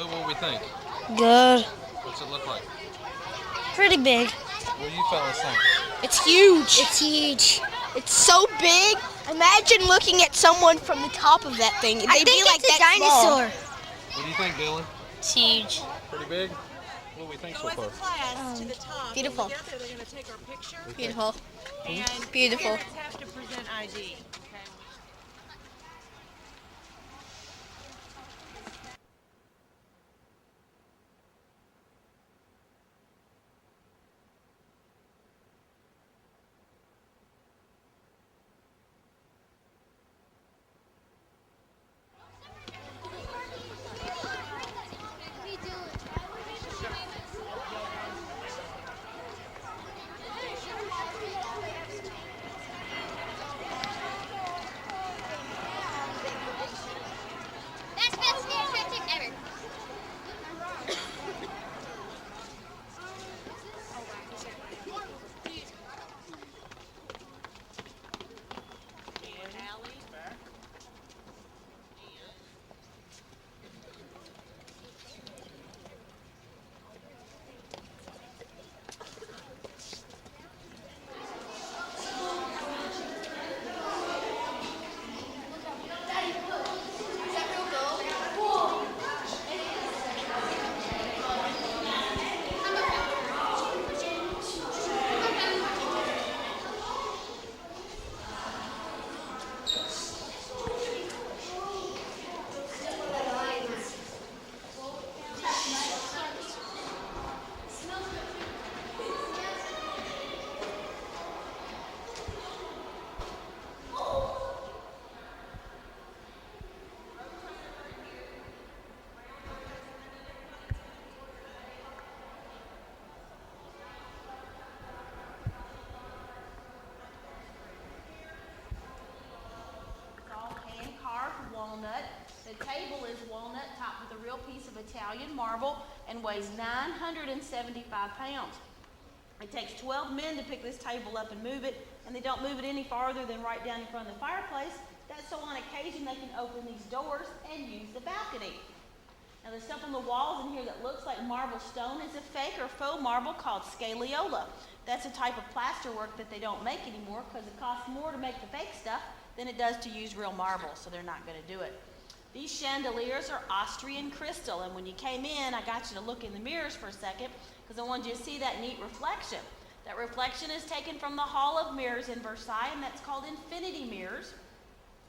What do we think? Good. What's it look like? Pretty big. What do you fellas think? It's huge. It's huge. It's so big. Imagine looking at someone from the top of that thing. They'd I think be like it's a that small. dinosaur. What do you think, Dylan? It's huge. Pretty big? What do we think so Go as a far? class to the top. Beautiful. When we get there, they're going to take our picture. Beautiful. And Beautiful. parents have to present ID. Okay. Walnut. The table is walnut topped with a real piece of Italian marble and weighs 975 pounds. It takes 12 men to pick this table up and move it, and they don't move it any farther than right down in front of the fireplace. That's so on occasion they can open these doors and use the balcony. Now the stuff on the walls in here that looks like marble stone is a fake or faux marble called scagliola. That's a type of plasterwork that they don't make anymore because it costs more to make the fake stuff than it does to use real marble, so they're not going to do it. These chandeliers are Austrian crystal, and when you came in, I got you to look in the mirrors for a second because I wanted you to see that neat reflection. That reflection is taken from the Hall of Mirrors in Versailles, and that's called infinity mirrors.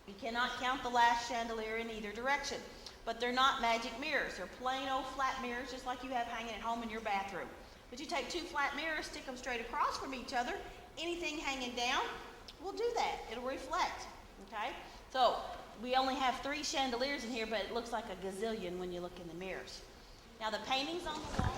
You cannot count the last chandelier in either direction, but they're not magic mirrors. They're plain old flat mirrors just like you have hanging at home in your bathroom. But you take two flat mirrors, stick them straight across from each other, anything hanging down will do that. It'll reflect, okay? So we only have 3 chandeliers in here, but it looks like a gazillion when you look in the mirrors. Now the paintings on the wall.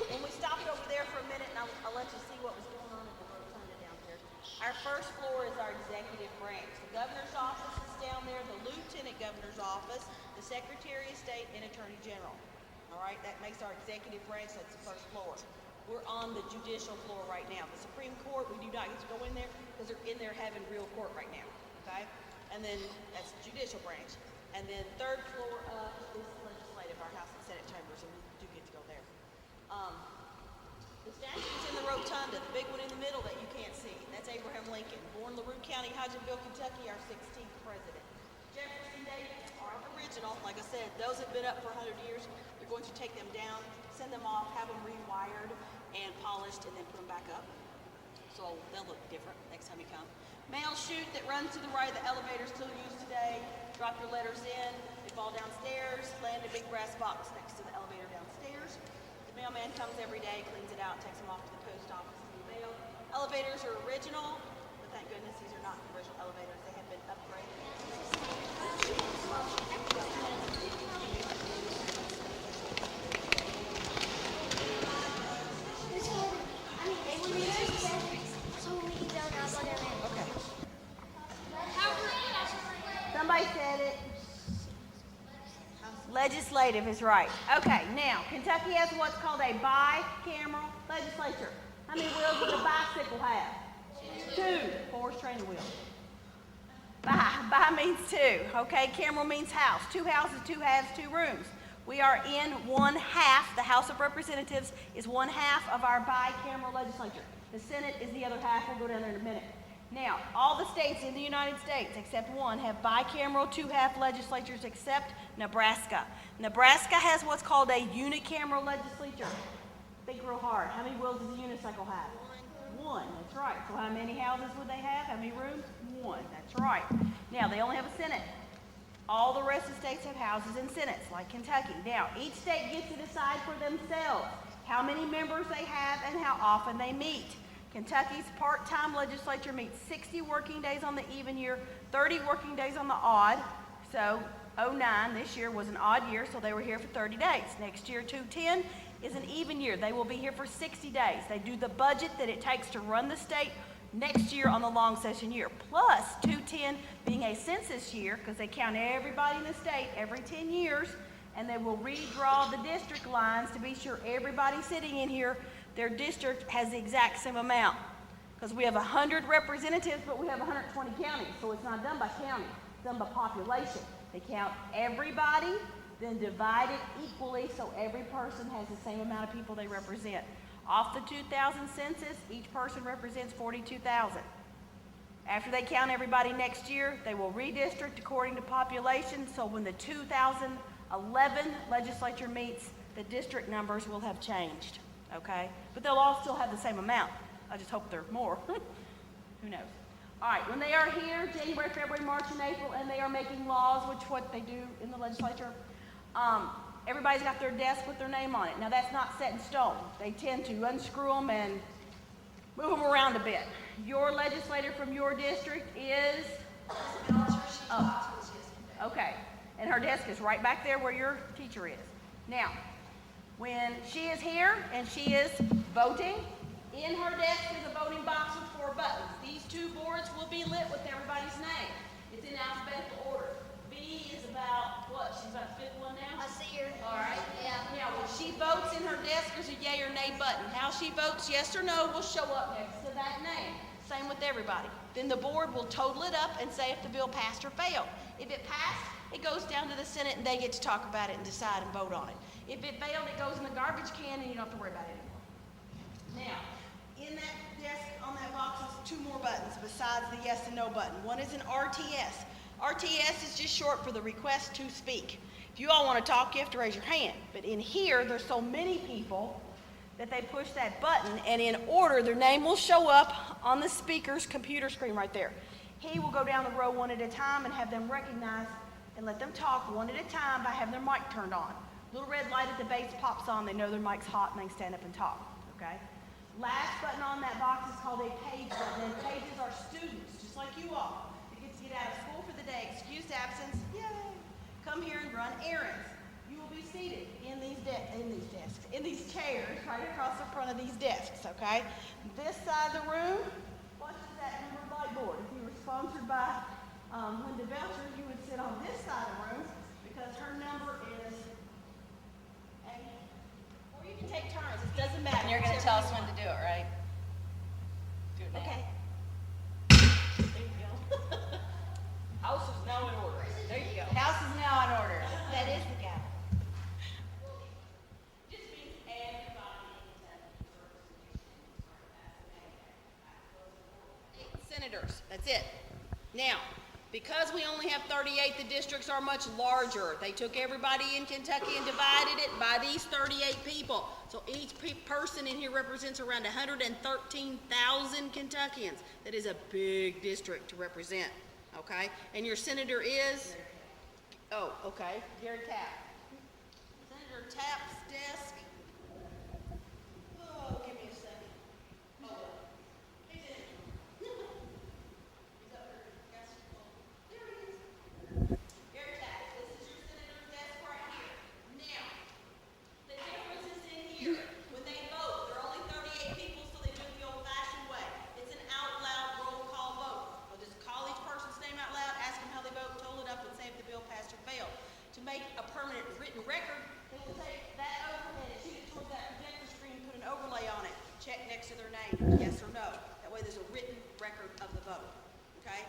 When we stopped over there for a minute, and I'll let you see what was going on at the rotunda down here. Our first floor is our executive branch. The governor's office is down there, the lieutenant governor's office, the secretary of state, and attorney general. All right, that makes our executive branch. That's the first floor. We're on the judicial floor right now. The Supreme Court, we do not get to go in there because they're in there having real court right now. Okay, and then that's the judicial branch. And then third floor up is legislative, our House and Senate chambers, and we do get to go there. The statue's in the rotunda, the big one in the middle that you can't see. That's Abraham Lincoln, born LaRue County, Hodgenville, Kentucky, our 16th president. Jefferson Davis, our original, like I said, those have been up for 100 years. They're going to take them down, send them off, have them rewired and polished, and then put them back up. So they'll look different next time you come. Mail chute that runs to the right of the elevator still used today. Drop your letters in, they fall downstairs, land a big brass box next to the elevator downstairs. The mailman comes every day, cleans it out, takes them off to the post office to be mailed. original, but thank goodness these are not the original elevators. They have been upgraded. Okay. Somebody said it. Legislative is right. Okay, now, Kentucky has what's called a bicameral legislature. How many wheels does a bicycle have? 2. 4 is training wheels. Bi means 2. Okay, cameral means house. 2 houses, 2 halves, 2 rooms. We are in 1/2. The House of Representatives is 1/2 of our bicameral legislature. The Senate is the other half. We'll go down there in a minute. Now, all the states in the United States, except one, have bicameral 2/2 legislatures except Nebraska. Nebraska has what's called a unicameral legislature. Think real hard. How many wheels does a unicycle have? 1. That's right. So how many houses would they have? How many rooms? 1. That's right. Now, they only have a Senate. All the rest of the states have houses and senates, like Kentucky. Now, each state gets to decide for themselves how many members they have and how often they meet. Kentucky's part-time legislature meets 60 working days on the even year, 30 working days on the odd. So 09 this year was an odd year, so they were here for 30 days. Next year, 210 is an even year. They will be here for 60 days. They do the budget that it takes to run the state next year on the long session year. Plus 210 being a census year, because they count everybody in the state every 10 years, and they will redraw the district lines to be sure everybody sitting in here, their district has the exact same amount. Because we have 100 representatives, but we have 120 counties, so it's not done by county, it's done by population. They count everybody, then divide it equally so every person has the same amount of people they represent. Off the 2000 census, each person represents 42,000. After they count everybody next year, they will redistrict according to population, so when the 2011 legislature meets, the district numbers will have changed. Okay? But they'll all still have the same amount. I just hope they're more. Who knows? All right, when they are here, January, February, March, and April, and they are making laws, which what they do in the legislature, everybody's got their desk with their name on it. Now, that's not set in stone. They tend to unscrew them and move them around a bit. Your legislator from your district is? Oh, okay. And her desk is right back there where your teacher is. Now, when she is here and she is voting, in her desk is a voting box with 4 buttons. These 2 boards will be lit with everybody's name. It's in alphabetical order. B is about what? She's about the 5th one now? I see her. All right. Yeah. Now, when she votes in her desk, there's a yay or nay button. How she votes, yes or no, will show up next to that name. Same with everybody. Then the board will total it up and say if the bill passed or failed. If it passed, it goes down to the Senate and they get to talk about it and decide and vote on it. If it failed, it goes in the garbage can and you don't have to worry about it anymore. Now, in that desk, on that box, is 2 more buttons besides the yes and no button. One is an RTS. RTS is just short for the request to speak. If you all want to talk, you have to raise your hand. But in here, there's so many people that they push that button, and in order, their name will show up on the speaker's computer screen right there. He will go down the row one at a time and have them recognized and let them talk one at a time by having their mic turned on. Little red light at the base pops on. They know their mic's hot and they can stand up and talk. Okay? Last button on that box is called a page button. And pages are students, just like you all, that get to get out of school for the day, excused absence, yay! Come here and run errands. You will be seated in these chairs, right across the front of these desks. Okay? This side of the room, watches that numbered light board. If you were sponsored by Linda Belcher, you would sit on this side of the room because her number is. Or you can take turns. It doesn't matter. And you're going to tell us when to do it, right? Do it now. Okay. There you go. House is now in order. There you go. House is now in order. That is the gavel. Just means everybody senators. That's it. Now, because we only have 38, the districts are much larger. They took everybody in Kentucky and divided it by these 38 people. So each person in here represents around 113,000 Kentuckians. That is a big district to represent, okay? And your senator is? Oh, okay, Gary Tapp. Senator Tapp's desk. Oh, give me a second. Oh, he's in. their name, yes or no. That way there's a written record of the vote, okay?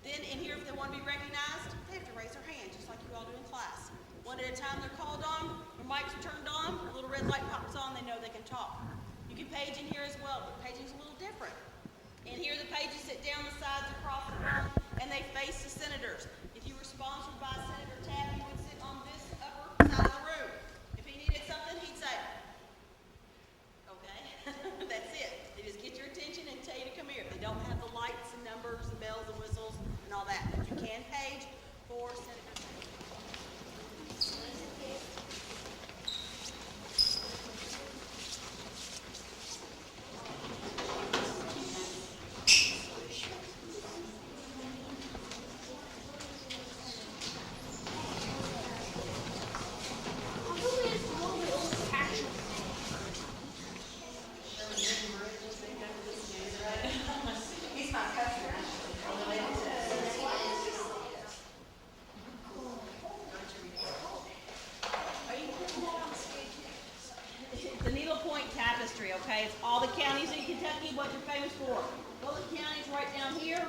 Then in here, if they want to be recognized, they have to raise their hand, just like you all do in class. One at a time they're called on, their mics are turned on, a little red light pops on, they know they can talk. You can page in here as well, but paging's a little different. In here, the pages sit down the sides across the room, and they face the senators. If you were sponsored by Senator Tabb, you would sit on this upper side of the room. If he needed something, he'd say, okay, that's it. They just get your attention and tell you to come here. They don't have the lights and numbers and bells and whistles and all that, but you can page for Senator Tabb. The Needle Point Tapestry, okay? It's all the counties in Kentucky, what they're famous for. Bullitt County's right down here,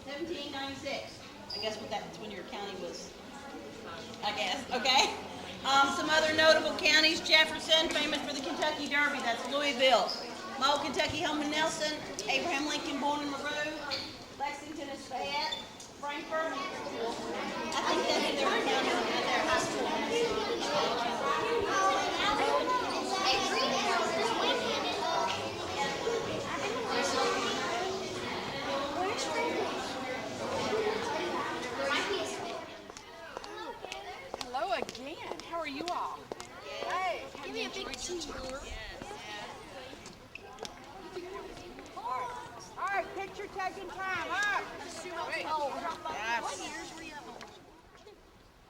1796. I guess that's when your county was, I guess, okay? Some other notable counties, Jefferson, famous for the Kentucky Derby, that's Louisville. My old Kentucky home in Nelson, Abraham Lincoln born in Maru, Lexington is Fayette, Frankfort. I think that's in their county, in their high school. Hello again. How are you all? Hey, give me a big tour. All right, picture taking time. Up. Wait. Yes. All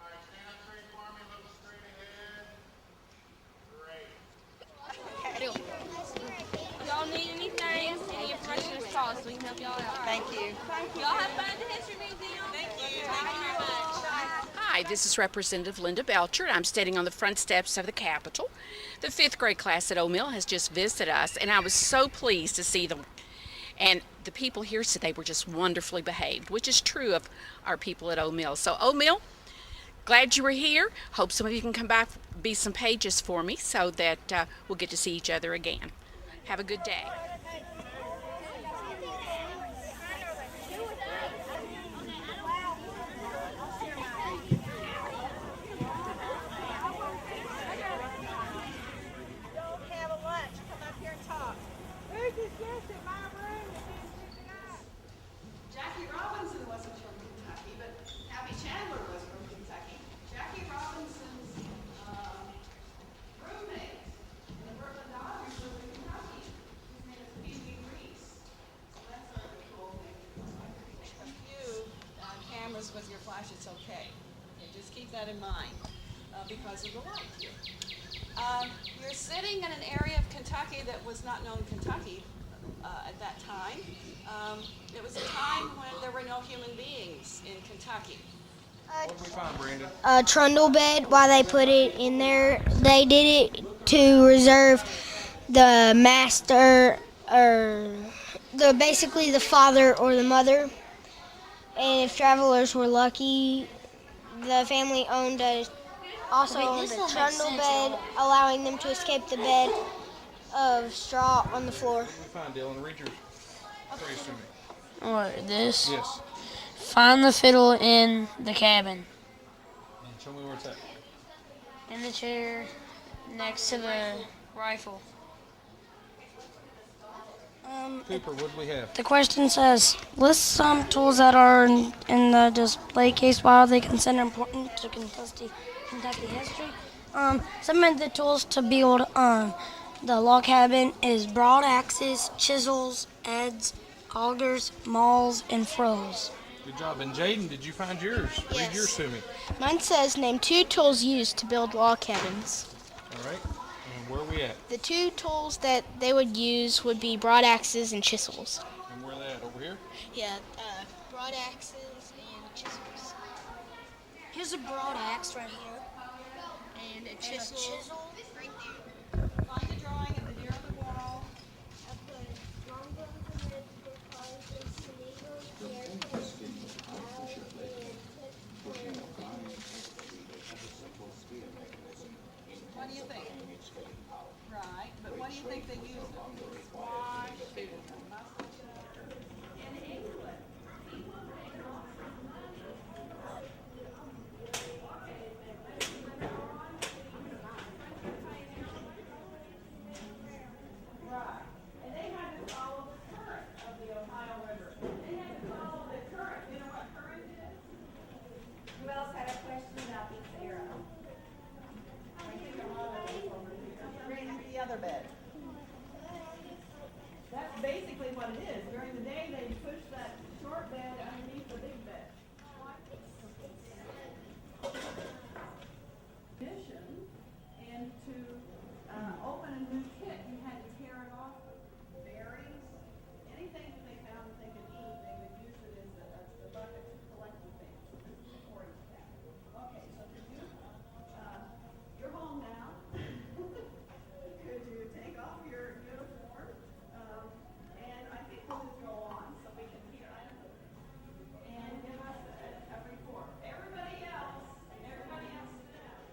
right, stand up straight for me, look straight ahead. Great. Y'all need anything, any information is called so we can help y'all out. Thank you. Y'all have fun at the History Museum. Thank you. Thank you very much. Hi, this is Representative Linda Belcher, and I'm standing on the front steps of the Capitol. The 5th grade class at OMES has just visited us, and I was so pleased to see them. And the people here today were just wonderfully behaved, which is true of our people at OMES. So OMES, glad you were here. Hope some of you can come back, be some pages for me so that we'll get to see each other again. Have a good day. Jackie Robinson wasn't from Kentucky, but Abby Chandler was from Kentucky. Jackie Robinson's roommate in the Brooklyn Dodgers was in Kentucky. His name is Pee-wee Reese. So that's a really cool thing. A few cameras with your flash, it's okay. Okay, just keep that in mind because of the light here. You're sitting in an area of Kentucky that was not known Kentucky at that time. It was a time when there were no human beings in Kentucky. What did we find, Brandon? A trundle bed. Why they put it in there? They did it to reserve the master, or basically the father or the mother. And if travelers were lucky, the family owned also owned a trundle bed, allowing them to escape the bed of straw on the floor. What did we find, Dylan? Read your phrase to me. What, this? Yes. Find the fiddle in the cabin. And show me where it's at. In the chair next to the rifle. Cooper, what do we have? The question says, list some tools that are in the display case. Why are they considered important to Kentucky history? Some of the tools to build the log cabin is broad axes, chisels, adze, augers, mauls, and froes. Good job. And Jaden, did you find yours? Yes. Read yours to me. Mine says, name 2 tools used to build log cabins. All right. And where are we at? The 2 tools that they would use would be broad axes and chisels. And where are they at? Over here? Yeah, broad axes and chisels. Here's a broad axe right here. And a chisel. Find the drawing of the deer on the wall. basically what it is. During the day, they push that short bed underneath the big bed. And to open a new kit, you had to tear it off. Berries, anything that they found that they could eat, they would use it as the bucket to collect the things. So this is the storage cabinet. Okay, so could you, you're home now. Could you take off your uniform? And I think we'll just go on so we can hear. And give us a report. Everybody else sit down.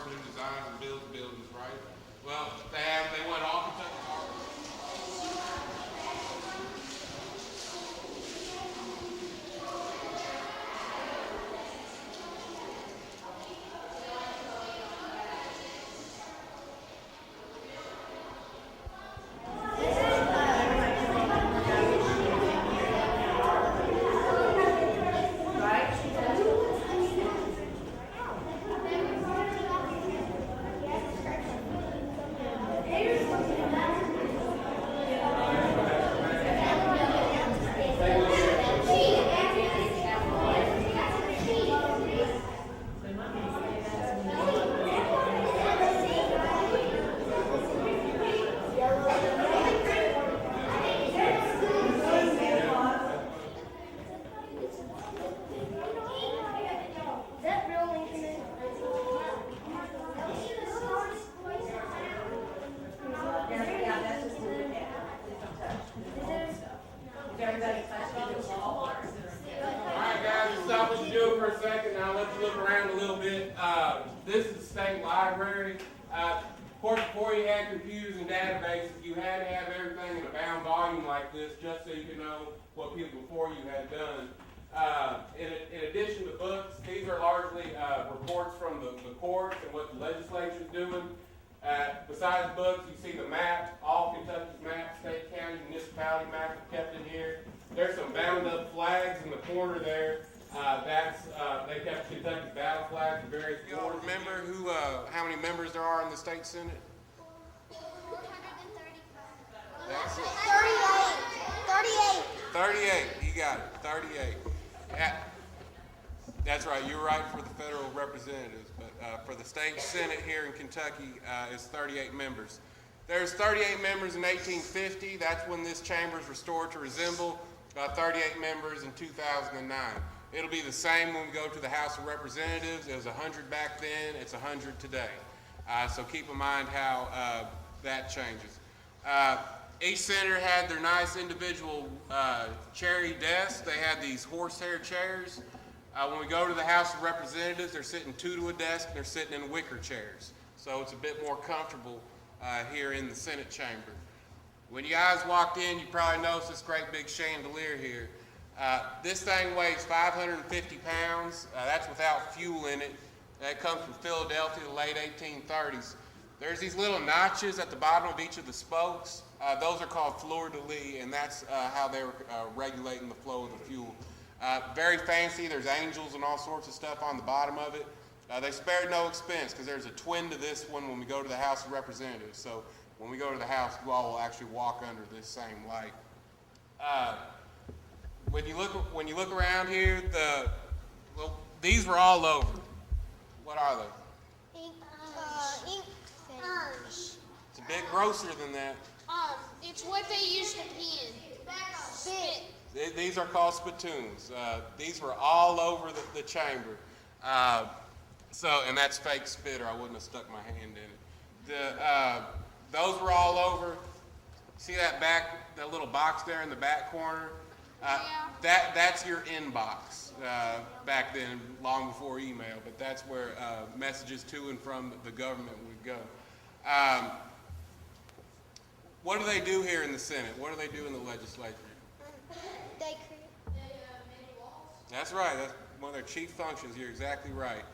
person who designs and builds buildings, right? Well, they went all Kentucky marbles. Stop what you're doing for a second. Now let's look around a little bit. This is the state library. Of course, before you had computers and databases, you had to have everything in a bound volume like this just so you could know what people before you had done. In addition to books, these are largely reports from the courts and what the legislature is doing. Besides books, you see the map, all Kentucky's maps, state, county, municipality maps are kept in here. There's some bound up flags in the corner there. They kept Kentucky's battle flags in various corners. Y'all remember how many members there are in the state senate? 435. That's it. 38. 38. You got it. 38. Yeah, that's right. You're right for the federal representatives, but for the state senate here in Kentucky, it's 38 members. There's 38 members in 1850. That's when this chamber is restored to resemble 38 members in 2009. It'll be the same when we go to the House of Representatives. It was 100 back then. It's 100 today. So keep in mind how that changes. Each senator had their nice individual cherry desks. They had these horsehair chairs. When we go to the House of Representatives, they're sitting two to a desk. They're sitting in wicker chairs. So it's a bit more comfortable here in the Senate chamber. When you guys walked in, you probably noticed this great big chandelier here. This thing weighs 550 pounds. That's without fuel in it. That comes from Philadelphia, the late 1830s. There's these little notches at the bottom of each of the spokes. Those are called fleur-de-lis, and that's how they were regulating the flow of the fuel. Very fancy. There's angels and all sorts of stuff on the bottom of it. They spared no expense because there's a twin to this one when we go to the House of Representatives. So when we go to the House, you all will actually walk under this same light. When you look around here, these were all over. What are they? Ink It's a bit grosser than that. It's what they used to pen. Spit. These are called spittoons. These were all over the chamber. And that's fake spitter. I wouldn't have stuck my hand in it. Those were all over. See that little box there in the back corner? That's your inbox back then, long before email, but that's where messages to and from the government would go. What do they do here in the Senate? What do they do in the legislature? They That's right. That's one of their chief functions. You're exactly right.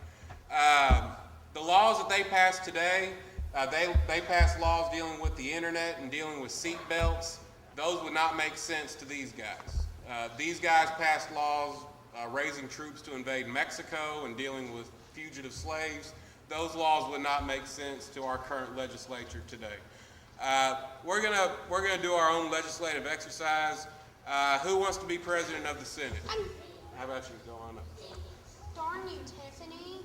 The laws that they pass today, they pass laws dealing with the internet and dealing with seat belts. Those would not make sense to these guys. These guys passed laws raising troops to invade Mexico and dealing with fugitive slaves. Those laws would not make sense to our current legislature today. We're gonna do our own legislative exercise. Who wants to be president of the Senate? How about you? Go on up. Darn you, Tiffany.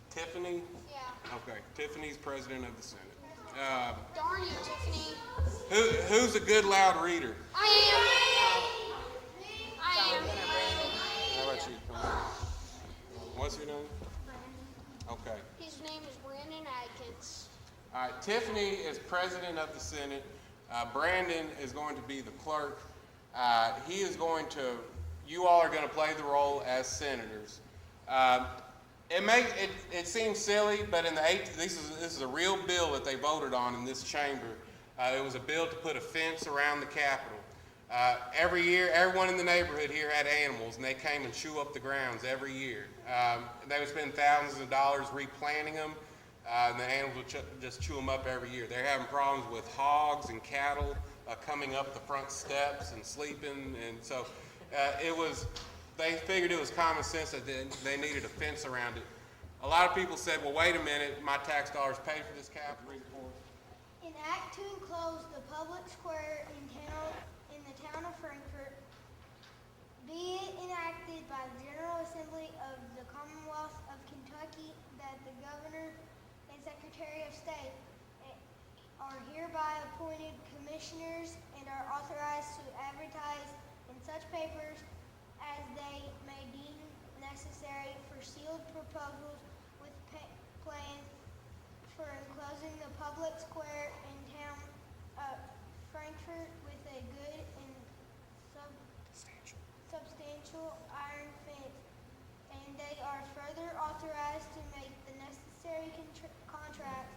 Tiffany? Yeah. Okay, Tiffany's president of the Senate. Darn you, Tiffany. Who's a good loud reader? I am. How about you? Come on. What's your name? Okay. His name is Brandon Adkins. All right, Tiffany is president of the Senate. Brandon is going to be the clerk. You all are going to play the role as senators. It seems silly, but this is a real bill that they voted on in this chamber. It was a bill to put a fence around the Capitol. Every year, everyone in the neighborhood here had animals, and they came and chew up the grounds every year. They would spend thousands of dollars replanting them, and the animals would just chew them up every year. They're having problems with hogs and cattle coming up the front steps and sleeping, and so they figured it was common sense that they needed a fence around it. A lot of people said, well, wait a minute, my tax dollars pay for this Capitol. An act to enclose the public square in the town of Frankfort, be it enacted by the General Assembly of the Commonwealth of Kentucky that the Governor and Secretary of State are hereby appointed commissioners and are authorized to advertise in such papers as they may deem necessary for sealed proposals with plans for enclosing the public square in town of Frankfort with a good and substantial iron fence, and they are further authorized to make the necessary contracts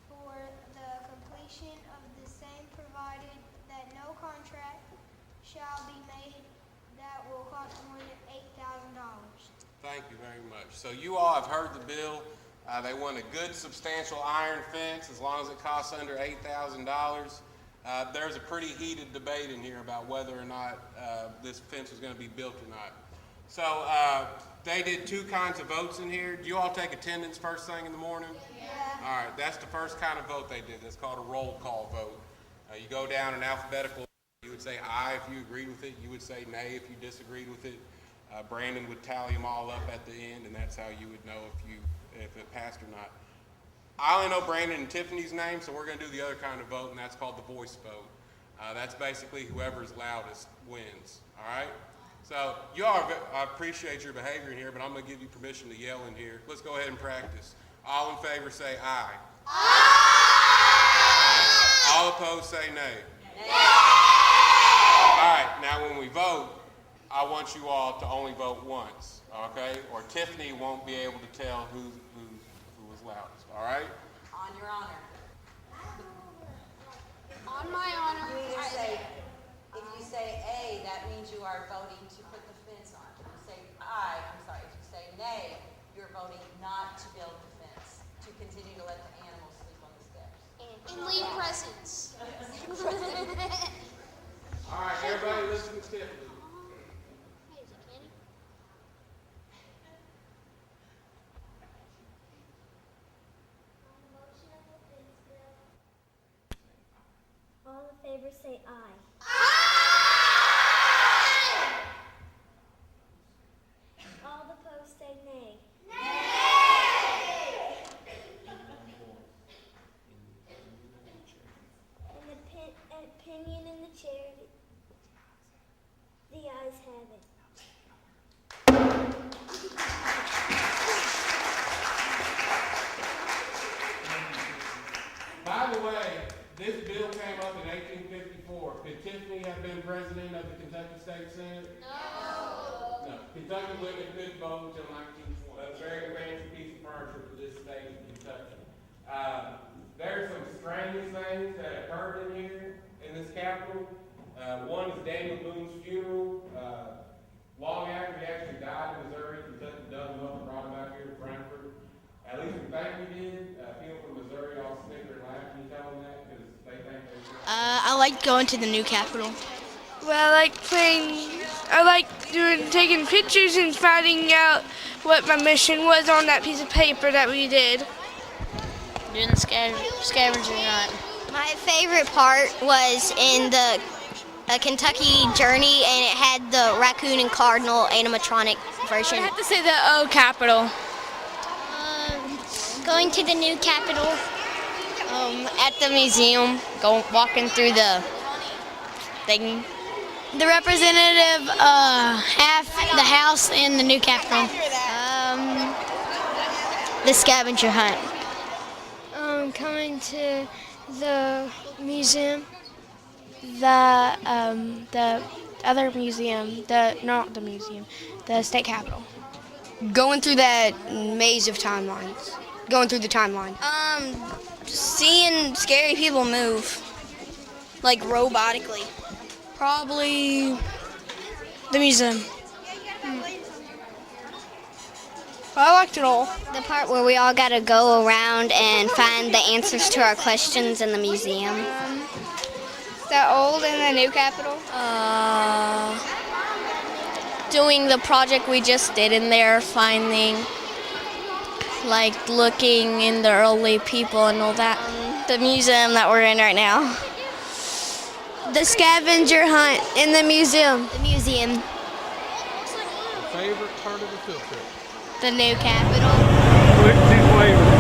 for the completion of the same, provided that no contract shall be made that will cost more than $8,000. Thank you very much. So you all have heard the bill. They want a good, substantial iron fence as long as it costs under $8,000. There's a pretty heated debate in here about whether or not this fence is going to be built or not. So they did two kinds of votes in here. Do you all take attendance first thing in the morning? Yeah. All right, that's the first kind of vote they did. That's called a roll call vote. You go down in alphabetical. You would say aye if you agreed with it. You would say nay if you disagreed with it. Brandon would tally them all up at the end, and that's how you would know if it passed or not. I only know Brandon and Tiffany's name, so we're going to do the other kind of vote, and that's called the voice vote. That's basically whoever's loudest wins. All right? So you all, I appreciate your behavior here, but I'm going to give you permission to yell in here. Let's go ahead and practice. All in favor say aye. Aye. All opposed say nay. Nay. All right, now when we vote, I want you all to only vote once, okay? Or Tiffany won't be able to tell who was loudest, all right? On your honor. On my honor. If you say A, that means you are voting to put the fence on. If you say aye, if you say nay, you're voting not to build the fence, to continue to let the animals sleep on the steps. And leave presents. All right, everybody listen to Tiffany. Hey, is it Kenny? On the motion of the fence bill, all in favor say aye. All opposed say nay. And the opinion in the chair, the ayes have it. By the way, this bill came up in 1854. Could Tiffany have been president of the Kentucky State Senate? No. Kentucky women couldn't vote until 1920. That's a very fancy piece of furniture for this state of Kentucky. There's some strange things that occurred in here in this Capitol. One is Daniel Boone's funeral. Long after he actually died in Missouri, Kentucky dug him up and brought him back here to Frankfort. At least we think we did. People from Missouri all snicker and laugh. Can you tell them that? Because they think they I like going to the new Capitol. Well, I like taking pictures and finding out what my mission was on that piece of paper that we did. Doing the scavenger hunt. My favorite part was in the Kentucky Journey, and it had the raccoon and cardinal animatronic version. I have to say the O Capitol. Going to the new Capitol. At the museum, walking through the thing. The representative, half the house in the new Capitol. The scavenger hunt. Coming to the museum, the other museum, the state capitol. Going through that maze of timelines. Going through the timeline. Seeing scary people move, like robotically. Probably the museum. I liked it all. The part where we all got to go around and find the answers to our questions in the museum. The old and the new Capitol. Doing the project we just did in there, finding, like looking in the early people and all that. The museum that we're in right now. The scavenger hunt in the museum. The museum. Favorite part of the field trip? The new Capitol. Which is favorite?